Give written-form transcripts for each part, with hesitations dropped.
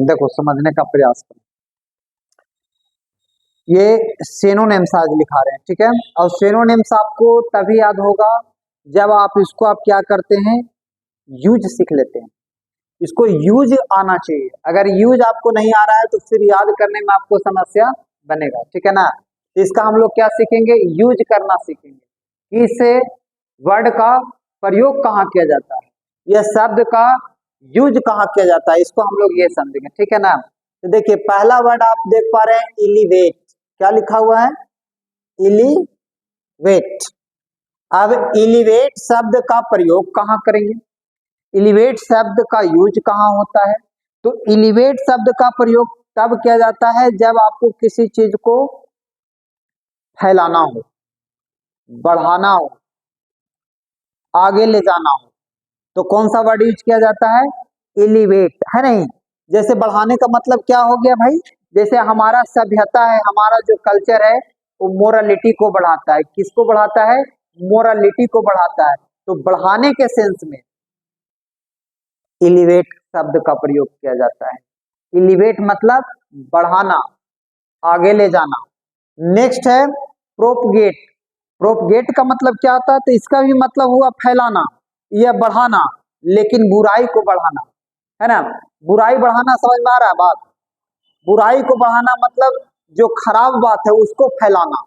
देखो समझने का प्रयास करो। ये सिनोनिम्स आज लिखा रहे हैं, ठीक है। और सिनोनिम्स आपको तभी याद होगा जब आप इसको आप क्या करते हैं, यूज सीख लेते हैं। इसको यूज आना चाहिए। अगर यूज आपको नहीं आ रहा है तो फिर याद करने में आपको समस्या बनेगा, ठीक है ना। इसका हम लोग क्या सीखेंगे, यूज करना सीखेंगे। इससे वर्ड का प्रयोग कहाँ किया जाता है, यह शब्द का यूज कहाँ किया जाता है, इसको हम लोग ये समझेंगे, ठीक है ना। तो देखिए पहला वर्ड आप देख पा रहे हैं इलिवेट, क्या लिखा हुआ है, इलिवेट। अब इलिवेट शब्द का प्रयोग कहाँ करेंगे, इलिवेट शब्द का यूज कहाँ होता है। तो इलिवेट शब्द का प्रयोग तब किया जाता है जब आपको किसी चीज को फैलाना हो, बढ़ाना हो, आगे ले जाना हो, तो कौन सा वर्ड यूज किया जाता है, एलिवेट, है नहीं। जैसे बढ़ाने का मतलब क्या हो गया भाई, जैसे हमारा सभ्यता है, हमारा जो कल्चर है वो मोरालिटी को बढ़ाता है। किसको बढ़ाता है, मोरालिटी को बढ़ाता है। तो बढ़ाने के सेंस में एलिवेट शब्द का प्रयोग किया जाता है। एलिवेट मतलब बढ़ाना, आगे ले जाना। नेक्स्ट है प्रोपगेट। प्रोपगेट का मतलब क्या होता है, तो इसका भी मतलब हुआ फैलाना या बढ़ाना, लेकिन बुराई को बढ़ाना, है ना। बुराई बढ़ाना, समझ में आ रहा है बात। बुराई को बढ़ाना मतलब जो खराब बात है उसको फैलाना।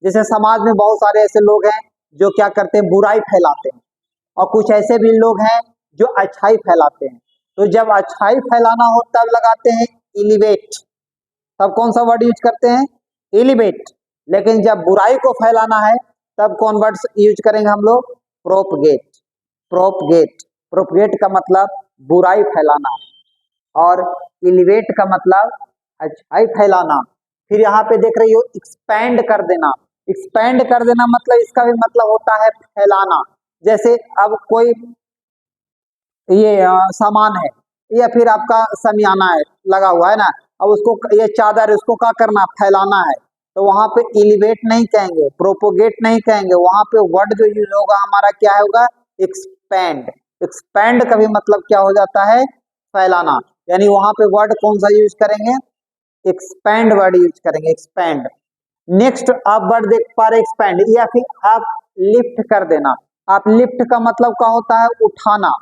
जैसे समाज में बहुत सारे ऐसे लोग हैं जो क्या करते हैं, बुराई फैलाते हैं, और कुछ ऐसे भी लोग हैं जो अच्छाई फैलाते हैं। तो जब अच्छाई फैलाना हो तब लगाते हैं एलिवेट, तब कौन सा वर्ड यूज करते हैं, एलिवेट। लेकिन जब बुराई को फैलाना है तब कौन वर्ड यूज करेंगे हम लोग, प्रोपगेट। प्रोपगेट, प्रोपगेट का मतलब बुराई फैलाना, और एलिवेट का मतलब अच्छाई फैलाना। फिर यहाँ पे देख रही हो एक्सपैंड कर देना। एक्सपैंड कर देना मतलब इसका भी मतलब होता है फैलाना। जैसे अब कोई ये सामान है, या फिर आपका समियाना है लगा हुआ है ना, अब उसको ये चादर, उसको क्या करना, फैलाना है। तो वहां पे एलिवेट नहीं कहेंगे, प्रोपोगेट नहीं कहेंगे, वहां पे वर्ड जो यूज होगा हमारा क्या होगा, एक्सपैंड। एक्सपैंड का भी मतलब क्या हो जाता है, फैलाना। यानी वहां पे वर्ड कौन सा यूज करेंगे, एक्सपैंड वर्ड यूज करेंगे, एक्सपैंड। नेक्स्ट आप वर्ड देख पा रहे एक्सपैंड, या फिर आप लिफ्ट कर देना। आप लिफ्ट का मतलब क्या होता है, उठाना।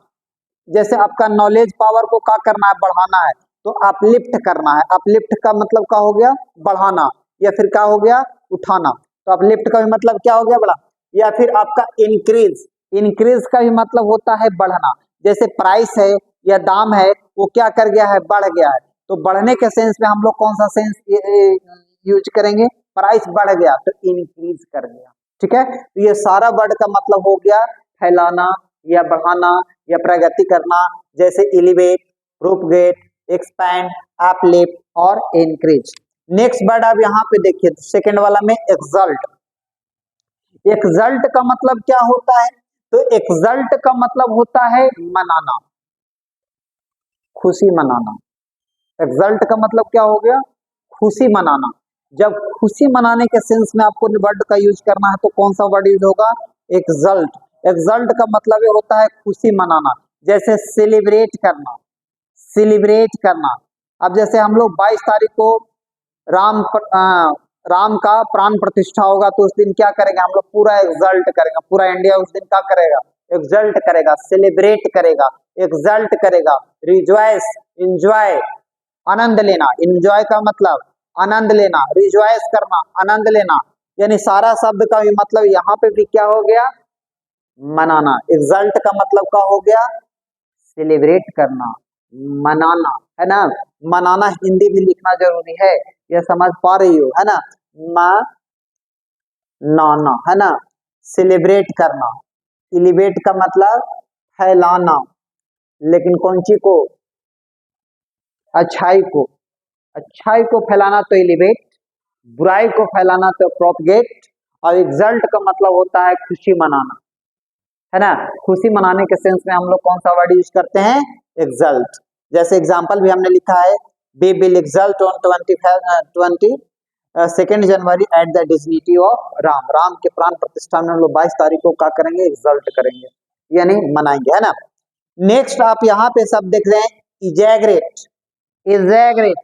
जैसे आपका नॉलेज पावर को क्या करना है, बढ़ाना है, तो अपलिफ्ट करना है। अपलिफ्ट का मतलब क्या हो गया, बढ़ाना, या फिर क्या हो गया, उठाना। तो अपलिफ्ट का भी मतलब क्या हो गया, बढ़ा। या फिर आपका इंक्रीज, इंक्रीज का भी मतलब होता है बढ़ना। जैसे प्राइस है या दाम है, वो क्या कर गया है, बढ़ गया है। तो बढ़ने के सेंस में हम लोग कौन सा सेंस यूज करेंगे, प्राइस बढ़ गया तो इंक्रीज कर गया, ठीक है। तो ये सारा वर्ड का मतलब हो गया फैलाना या बढ़ाना या प्रगति करना। जैसे एलिवेट, प्रोपगेट, एक्सपैंड, अपलिफ्ट और इंक्रीज। नेक्स्ट वर्ड आप यहाँ पे देखिए सेकंड वाला में एक्सल्ट। एक्सल्ट का मतलब क्या होता है, तो एक्सल्ट का मतलब होता है मनाना, खुशी मनाना। एक्सल्ट का मतलब क्या हो गया, खुशी मनाना। जब खुशी मनाने के सेंस में आपको वर्ड का यूज करना है तो कौन सा वर्ड यूज होगा, एक्सल्ट। एक्सल्ट का मतलब ये होता है खुशी मनाना। जैसे सेलिब्रेट करना, सेलिब्रेट करना। अब जैसे हम लोग 22 तारीख को राम का प्राण प्रतिष्ठा होगा, तो उस दिन क्या करेंगे हम लोग, पूरा एक्सल्ट करेंगे। पूरा इंडिया उस दिन क्या करेगा, एक्सल्ट करेगा, सेलिब्रेट करेगा, एक्सल्ट करेगा। रिजॉयस, इंजॉय, आनंद लेना। इंजॉय का मतलब आनंद लेना, रिजॉयस करना, आनंद लेना। यानी सारा शब्द का भी मतलब यहाँ पे भी क्या हो गया, मनाना। एक्सल्ट का मतलब क्या हो गया, सेलिब्रेट करना, मनाना, है ना। मनाना हिंदी भी लिखना जरूरी है, यह समझ पा रही हो, है ना। मनाना, है ना। सेलिब्रेट करना, एलिवेट का मतलब फैलाना, लेकिन कौन सी को, अच्छाई को। अच्छाई को फैलाना तो एलिवेट, बुराई को फैलाना तो प्रोपगेट, और एक्सल्ट का मतलब होता है खुशी मनाना, है ना। खुशी मनाने के सेंस में हम लोग कौन सा वर्ड यूज करते हैं, एक्सल्ट। जैसे एग्जांपल भी हमने लिखा है, we will exalt on 22 January at the dignity of Ram. Ram के प्राण प्रतिष्ठा में हम लोग 22 तारीख को क्या करेंगे, एक्सल्ट करेंगे, यानी मनाएंगे, है ना। नेक्स्ट आप यहाँ पे सब देख रहे हैं इजैग्रेट। एग्जैगरेट,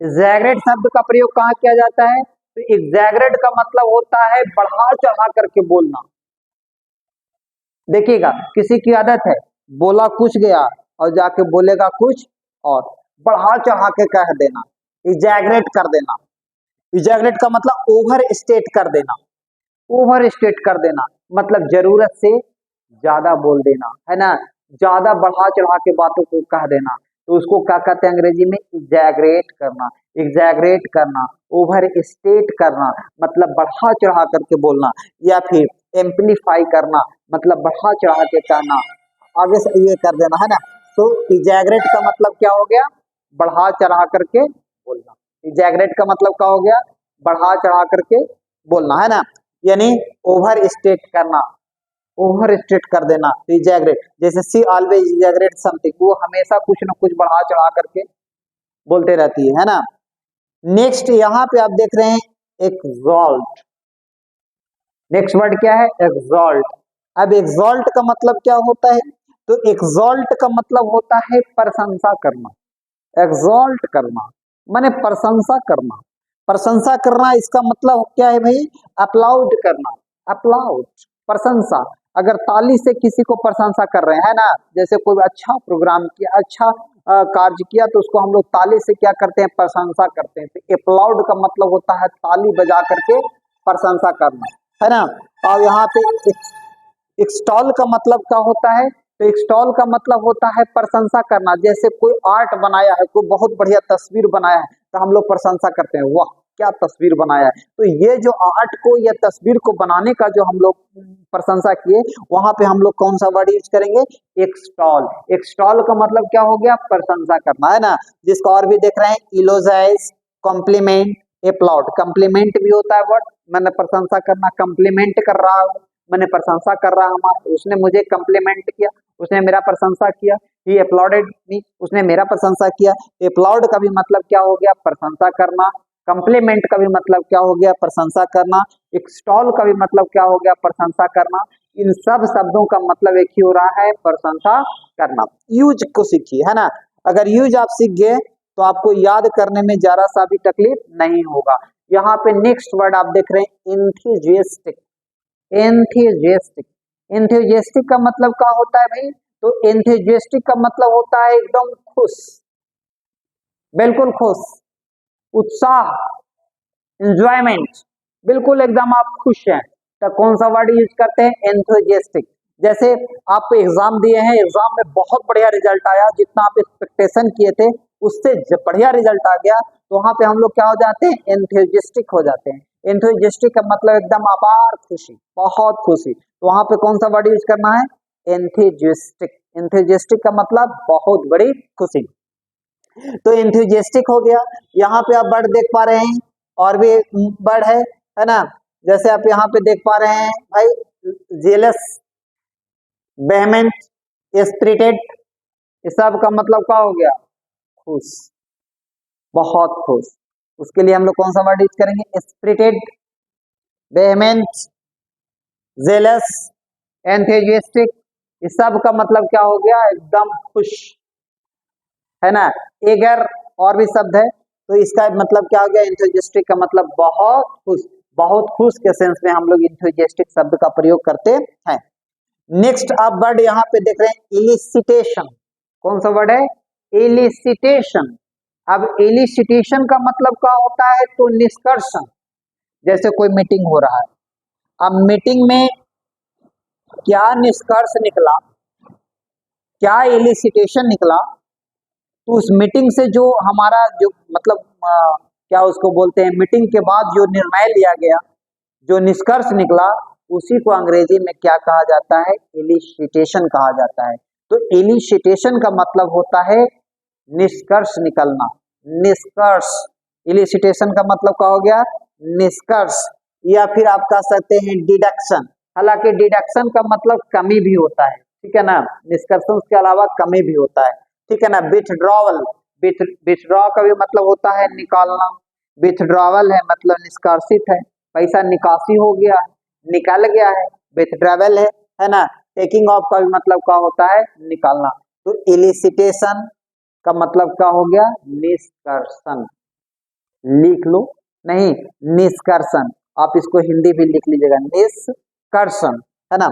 एग्जैगरेट शब्द का प्रयोग कहाँ किया जाता है? तो एग्जैगरेट का मतलब होता है बढ़ा चढ़ा करके बोलना। देखिएगा, किसी की आदत है बोला कुछ गया और जाके बोलेगा कुछ और, बढ़ा चढ़ा के कह देना, एग्जैगरेट कर देना। एग्जैगरेट का मतलब ओवर स्टेट कर देना, ओवर स्टेट कर देना मतलब जरूरत से ज्यादा बोल देना, है ना, ज्यादा बढ़ा चढ़ा के बातों को कह देना, तो उसको क्या कहते हैं अंग्रेजी में? एग्जैगरेट करना। एग्जैगरेट करना, ओवर स्टेट करना मतलब बढ़ा चढ़ा करके बोलना, या फिर एम्पलीफाई करना मतलब बढ़ा चढ़ा के कहना, आगे से ये कर देना, है ना। तो एग्जैगरेट का मतलब क्या हो गया? बढ़ा चढ़ा करके बोलना। एग्जैगरेट का मतलब क्या हो गया? बढ़ा चढ़ा करके बोलना, है ना, यानी ओवर स्टेट करना, ओवर स्टेट कर देना। तो एग्जैगरेट, जैसे सी ऑलवेज एग्जैगरेट समथिंग, वो हमेशा कुछ ना कुछ बढ़ा चढ़ा करके बोलते रहती है ना। नेक्स्ट यहाँ पे आप देख रहे हैं एक्सॉल्ट। नेक्स्ट वर्ड क्या है? एक्सॉल्ट। अब एक्सॉल्ट का मतलब क्या होता है? तो एक्सॉल्ट का मतलब होता है प्रशंसा करना। एक्सॉल्ट करना माने प्रशंसा करना। प्रशंसा करना इसका मतलब क्या है भाई? अप्लाउड करना। अप्लाउड, प्रशंसा। अगर ताली से किसी को प्रशंसा कर रहे हैं ना, जैसे कोई अच्छा प्रोग्राम किया, अच्छा कार्य किया, तो उसको हम लोग ताली से क्या करते हैं? प्रशंसा करते हैं। तो अप्लाउड का मतलब होता है ताली बजा करके प्रशंसा करना, है ना। और यहाँ पे एक्सटॉल का मतलब क्या होता है? तो एक्सटॉल का मतलब होता है प्रशंसा करना। जैसे कोई आर्ट बनाया है, कोई बहुत बढ़िया तस्वीर बनाया है, तो हम लोग प्रशंसा करते हैं, वाह क्या तस्वीर बनाया है। तो ये जो आर्ट को या तस्वीर को बनाने का जो हम लोग प्रशंसा किए, वहां पे हम लोग कौन सा वर्ड यूज करेंगे? एक्सटॉल। एक्सटॉल का मतलब क्या हो गया? प्रशंसा करना, है ना। जिसको और भी देख रहे हैं, इलोजाइज, कॉम्प्लीमेंट, अपलॉड। कॉम्प्लीमेंट भी होता है वर्ड, मैंने प्रशंसा करना, कॉम्प्लीमेंट कर रहा हूँ, मैंने प्रशंसा कर रहा हूँ, उसने मुझे कॉम्प्लीमेंट किया, उसने मेरा प्रशंसा किया, ही अपलॉडेड मी, उसने मेरा प्रशंसा किया। अपलॉड का भी मतलब क्या हो गया? प्रशंसा करना। कॉम्प्लीमेंट का भी मतलब क्या हो गया? प्रशंसा करना। एक्सटॉल का भी मतलब क्या हो गया? प्रशंसा करना। इन सब शब्दों का मतलब एक ही हो रहा है, प्रशंसा करना। यूज को सीखिए, है ना। अगर यूज आप सीख गए तो आपको याद करने में जरा सा भी तकलीफ नहीं होगा। यहाँ पे नेक्स्ट वर्ड आप देख रहे हैं, इंथुजियास्टिक। एंथुजियास्टिक, एंथुजियास्टिक का मतलब क्या होता है भाई? तो एंथुजियास्टिक का मतलब होता है एकदम खुश, बिल्कुल खुश, उत्साह, एंजॉयमेंट, बिल्कुल एकदम आप खुश हैं, तो कौन सा वर्ड यूज करते हैं? एंथुजियास्टिक। जैसे आप एग्जाम दिए हैं, एग्जाम में बहुत बढ़िया रिजल्ट आया, जितना आप एक्सपेक्टेशन किए थे उससे बढ़िया रिजल्ट आ गया, तो वहां पे हम लोग क्या हो जाते हैं? एंथुजियास्टिक हो जाते हैं। एंथुजियास्टिक का मतलब एकदम अपार खुशी, बहुत खुशी, तो वहां पे कौन सा वर्ड यूज करना है? एंथुजियास्टिक। एंथुजियास्टिक का मतलब बहुत बड़ी खुशी। तो एंथुजियास्टिक हो गया। यहाँ पे आप वर्ड देख पा रहे हैं, और भी वर्ड है ना। जैसे आप यहाँ पे देख पा रहे हैं भाई, जेलस, वेहमेंट, स्पिरिटेड, इस सब का मतलब क्या हो गया? खुश, बहुत खुश। उसके लिए हम लोग कौन सा वर्ड यूज करेंगे? स्पिरिटेड, वेहमेंट, जेलस, एंथुजियास्टिक, इस सब का मतलब क्या हो गया? एकदम खुश, है ना। एगर और भी शब्द है, तो इसका मतलब क्या हो गया? इंथुजियास्टिक का मतलब बहुत खुश। बहुत खुश के सेंस में हम लोग इंथुजियास्टिक शब्द का प्रयोग करते हैं। नेक्स्ट आप वर्ड यहाँ पे देख रहे हैं, इलिसिटेशन। कौन सा वर्ड है? इलिसिटेशन। अब इलिसिटेशन का मतलब क्या होता है? तो निष्कर्षण। जैसे कोई मीटिंग हो रहा है, अब मीटिंग में क्या निष्कर्ष निकला, क्या इलिसिटेशन निकला, तो उस मीटिंग से जो हमारा जो मतलब क्या उसको बोलते हैं, मीटिंग के बाद जो निर्णय लिया गया, जो निष्कर्ष निकला, उसी को अंग्रेजी में क्या कहा जाता है? इलिसिटेशन कहा जाता है। तो इलिसिटेशन का मतलब होता है निष्कर्ष निकलना, निष्कर्ष। इलिसिटेशन का मतलब क्या हो गया? निष्कर्ष। या फिर आप कह सकते हैं डिडक्शन। हालांकि डिडक्शन का मतलब कमी भी होता है, ठीक है ना, निष्कर्षण के अलावा कमी भी होता है, ठीक है ना। विथड्रॉवल, विथड्रॉ का भी मतलब होता है निकालना। विथड्रॉवल है मतलब निष्कासित है, पैसा निकासी हो गया, निकल गया है, विथड्रॉवल है ना। टेकिंग ऑफ का भी मतलब क्या होता है? निकालना। तो इलिसिटेशन, का मतलब क्या हो गया? निष्कर्षण। लिख लो, नहीं निष्कर्षण, आप इसको हिंदी भी लिख लीजिएगा, निष्कर्षण, है ना।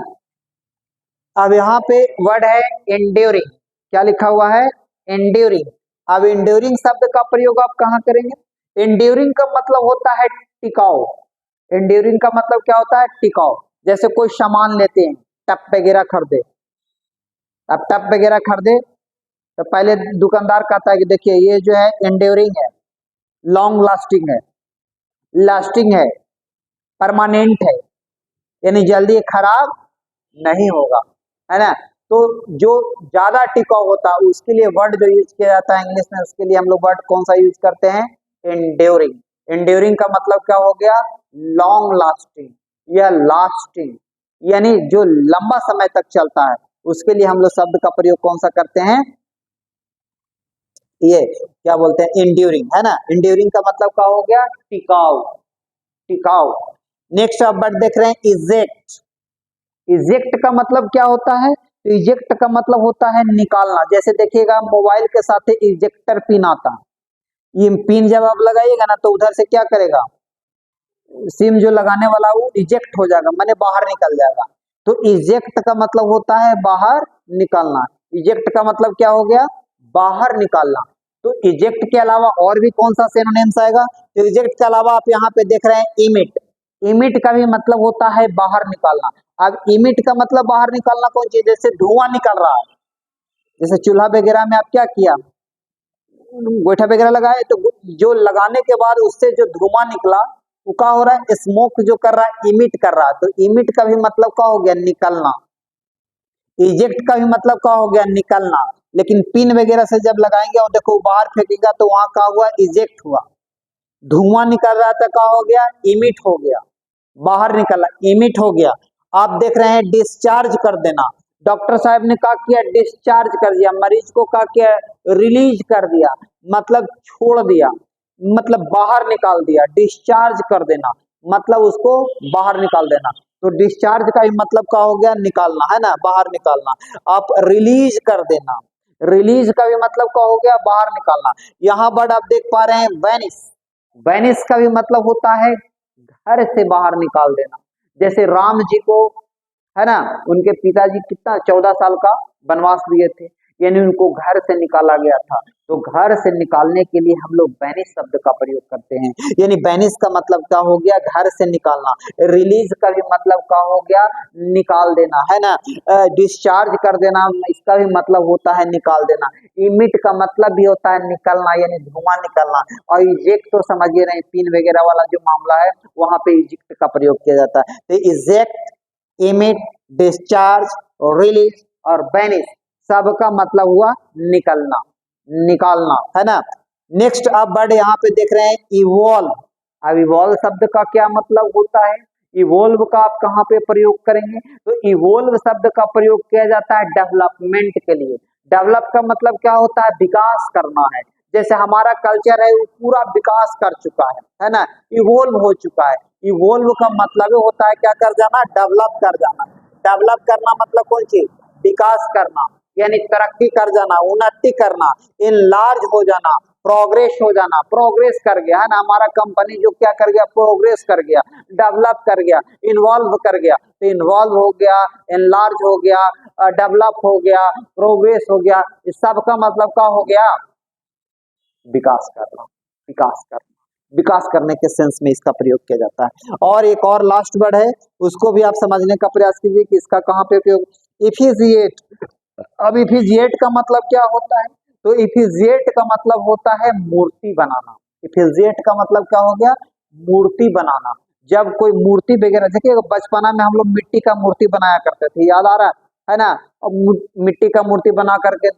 अब यहाँ पे वर्ड है एंड्योरिंग, क्या लिखा हुआ है? एंड्योरिंग। अब एंड्योरिंग शब्द का प्रयोग आप कहाँ करेंगे? एंड्योरिंग का मतलब होता है टिकाऊ। एंड्योरिंग का मतलब क्या होता है? टिकाऊ। जैसे कोई सामान लेते हैं, टप वगैरह खरीदे, अब टप वगैरह खरीदे तो पहले दुकानदार कहता है कि देखिए ये जो है एंड्योरिंग है, लॉन्ग लास्टिंग है, लास्टिंग है, परमानेंट है, यानी जल्दी खराब नहीं होगा, है ना। तो जो ज्यादा टिकाऊ होता है उसके लिए वर्ड जो यूज किया जाता है इंग्लिश में, उसके लिए हम लोग वर्ड कौन सा यूज करते हैं? एंड्योरिंग। एंड्योरिंग का मतलब क्या हो गया? लॉन्ग लास्टिंग या लास्टिंग, यानी जो लंबा समय तक चलता है, उसके लिए हम लोग शब्द का प्रयोग कौन सा करते हैं? ये क्या बोलते हैं? एंड्यूरिंग, है ना। एंड्यूरिंग का मतलब क्या हो गया? टिकाऊ, टिकाऊ। नेक्स्ट आप वर्ड देख रहे हैं इजेक्ट। इजेक्ट का मतलब क्या होता है? तो इजेक्ट का मतलब होता है निकालना। जैसे देखिएगा मोबाइल के साथ इजेक्टर पिन आता है, ये पिन जब आप लगाइएगा ना तो उधर से क्या करेगा? सिम जो लगाने वाला वो इजेक्ट हो जाएगा, माने बाहर निकल जाएगा। तो इजेक्ट का मतलब होता है बाहर निकालना। इजेक्ट का मतलब क्या हो गया? बाहर निकालना। तो इजेक्ट के अलावा और भी कौन सा सिनोनिम्स आएगा? तो इजेक्ट के अलावा आप यहाँ पे देख रहे हैं इमिट। इमिट का भी मतलब होता है बाहर निकालना। अब इमिट का मतलब बाहर निकालना कौन चीज? जैसे धुआं निकल रहा है, जैसे चूल्हा वगैरह में आप क्या किया, गोईठा वगैरह लगाए, तो जो लगाने के बाद उससे जो धुआं निकला वो क्या हो रहा है? स्मोक जो कर रहा है, इमिट कर रहा है। तो इमिट का भी मतलब क्या हो गया? निकलना। इजेक्ट का भी मतलब क्या हो गया? निकलना। लेकिन पिन वगैरह से जब लगाएंगे और देखो बाहर फेंकेगा तो वहां क्या हुआ? इजेक्ट हुआ। धुआं निकल रहा था, क्या हो गया? इमिट हो गया, बाहर निकला, इमिट हो गया। आप देख रहे हैं डिस्चार्ज कर देना। डॉक्टर साहब ने क्या किया? डिस्चार्ज कर दिया, मरीज को क्या किया? रिलीज कर दिया, मतलब छोड़ दिया, मतलब बाहर निकाल दिया। डिस्चार्ज कर देना मतलब उसको बाहर निकाल देना। तो डिस्चार्ज का ही मतलब क्या हो गया? निकालना, है ना, बाहर निकालना। आप रिलीज कर देना, रिलीज का भी मतलब क्या हो गया? बाहर निकालना। यहाँ पर आप देख पा रहे हैं वेनिस। वेनिस का भी मतलब होता है घर से बाहर निकाल देना। जैसे राम जी को, है ना, उनके पिताजी कितना 14 साल का वनवास दिए थे, यानी उनको घर से निकाला गया था। तो घर से निकालने के लिए हम लोग बैनिश शब्द का प्रयोग करते हैं। यानी बैनिश का मतलब क्या हो गया? घर से निकालना। रिलीज का भी मतलब क्या हो गया? निकाल देना, है ना। डिस्चार्ज कर देना, इसका भी मतलब होता है निकाल देना। इमिट का मतलब भी होता है निकलना, यानी धुआं निकलना। और इजेक्ट तो समझिए नहीं, पिन वगैरह वाला जो मामला है वहां पे इजेक्ट का प्रयोग किया जाता है। तो इजेक्ट, इमिट, डिस्चार्ज, रिलीज और बैनिश सबका मतलब हुआ निकलना, निकालना, है ना। नेक्स्ट आप वर्ड यहाँ पे देख रहे हैं इवॉल्व। अब इवॉल्व शब्द का क्या मतलब होता है? इवोल्व का आप कहाँ पे प्रयोग करेंगे? तो इवोल्व शब्द का प्रयोग किया जाता है डेवलपमेंट के लिए। डेवलप का मतलब क्या होता है? विकास करना है। जैसे हमारा कल्चर है वो पूरा विकास कर चुका है ना, इवोल्व हो चुका है। इवोल्व का मतलब होता है क्या कर जाना? डेवलप कर जाना। डेवलप करना मतलब कौन चीज? विकास करना, यानी तरक्की कर जाना, उन्नति करना, इनलार्ज हो जाना, प्रोग्रेस हो जाना। प्रोग्रेस कर गया, है ना, हमारा कंपनी जो क्या कर गया? प्रोग्रेस कर गया, डेवलप कर गया, इन्वॉल्व कर गया। तो इन्वॉल्व हो गया, एनलार्ज हो गया, डेवलप हो गया, प्रोग्रेस हो गया। इस सब का मतलब क्या हो गया? विकास करना, विकास करना। विकास करने के सेंस में इसका प्रयोग किया जाता है। और एक और लास्ट वर्ड है, उसको भी आप समझने का प्रयास कीजिए कि इसका कहाँ पे उपयोग। इफिजिएट। अब इफिजिएट का मतलब क्या होता है? तो इफिजिएट का मतलब होता है मूर्ति बनाना। इफिजिएट का मतलब क्या हो गया? मूर्ति बनाना। जब कोई मूर्ति वगैरह, देखिए बचपना में हम लोग मिट्टी का मूर्ति बनाया करते थे, याद आ रहा है ना। अब मिट्टी का मूर्ति बना करके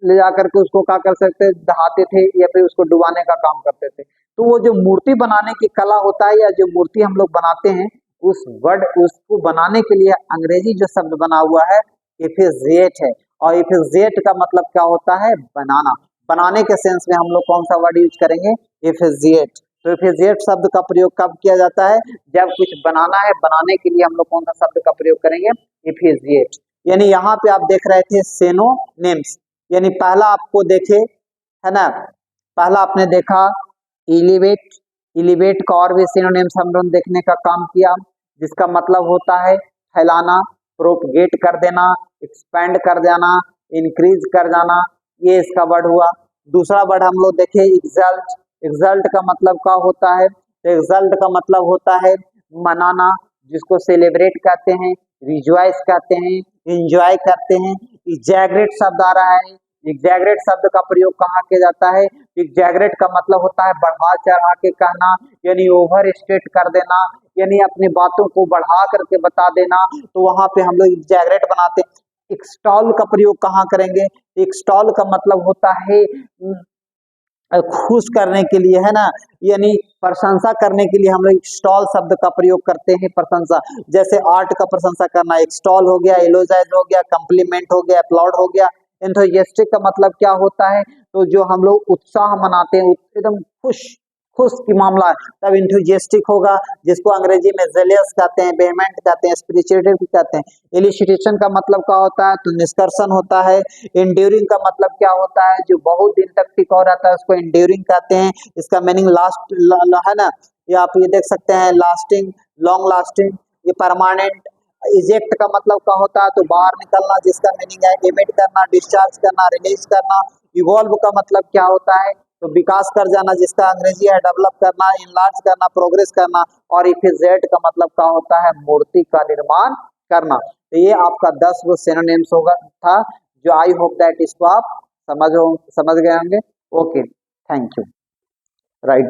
ले जा करके उसको क्या कर सकते, दहाते थे या फिर उसको डुबाने का काम करते थे। तो वो जो मूर्ति बनाने की कला होता है या जो मूर्ति हम लोग बनाते हैं, उस वर्ड उसको बनाने के लिए अंग्रेजी जो शब्द बना हुआ है इफिजिएट है। और इफिजिएट का मतलब क्या होता है? बनाना। बनाने के सेंस में हम लोग कौन सा वर्ड यूज करेंगे? इफिजिएट। तो इफिजिएट शब्द का प्रयोग कब किया जाता है? जब कुछ बनाना है, बनाने के लिए हम लोग कौन सा शब्द का प्रयोग करेंगे? इफिजिएट। यानी यहाँ पे आप देख रहे थे सिनोनिम्स। यानी पहला आपको देखे, है ना, पहला आपने देखा इलिवेट, इलिवेट का और भी सिनोनिम्स हम लोग देखने का काम किया, जिसका मतलब होता है फैलाना, प्रोपगेट कर देना, एक्सपेंड कर देना, इंक्रीज कर जाना, ये इसका वर्ड हुआ। दूसरा वर्ड हम लोग देखे एक्सल्ट, एक्सल्ट का मतलब क्या होता है, तो एक्सल्ट का मतलब होता है मनाना, जिसको सेलिब्रेट कहते हैं, रिजॉइस कहते हैं, एंजॉय करते हैं। एग्जैगरेट शब्द आ रहा है, एग्जैगरेट शब्द का प्रयोग कहाँ किया जाता है, एग्जैगरेट का मतलब होता है बढ़ा चढ़ा के कहना, यानी ओवर स्टेट कर देना, यानी अपनी बातों को बढ़ा करके बता देना, तो वहां पे हम लोग एग्जैगरेट बनाते हैं। एक्सटॉल का प्रयोग कहाँ करेंगे, एक्सटॉल का मतलब होता है खुश करने के लिए, है ना, यानी प्रशंसा करने के लिए हम लोग एक्सटॉल शब्द का प्रयोग करते हैं, प्रशंसा, जैसे आर्ट का प्रशंसा करना एक्सटॉल हो गया, एलोजाइज हो गया, कम्प्लीमेंट हो गया, अपलॉड हो गया। एंथुसियास्टिक का मतलब क्या होता है, तो जो हम लोग उत्साह मनाते हैं, एकदम खुश, खुश की मामला है, तब इंथुजियास्टिक होगा, जिसको अंग्रेजी में जेलियस कहते हैं, वेहमेंट कहते हैं, स्पिरिचुएटेड कहते हैं। एलिसिटेशन का मतलब क्या होता है, तो निष्कर्षण होता है। इंड्यूरिंग का मतलब क्या होता है, जो बहुत दिन तक टिका रहता है उसको इंड्यूरिंग कहते हैं। इसका मीनिंग लास्ट है ना, ये आप ये देख सकते हैं, लास्टिंग, लॉन्ग लास्टिंग, ये परमानेंट। इजेक्ट का मतलब क्या होता है, तो बाहर निकलना, जिसका मीनिंग है एमिट करना, डिस्चार्ज करना, रिलीज करना। इवॉल्व का मतलब क्या होता है, तो विकास कर जाना, जिसका अंग्रेजी है डेवलप करना, इनलार्ज करना, प्रोग्रेस करना। और इफिजेट का मतलब क्या होता है, मूर्ति का निर्माण करना। तो ये आपका 10 वो सिनोनिम्स होगा था, जो आई होप दैट इसको आप समझ गए होंगे। Okay, thank you, right.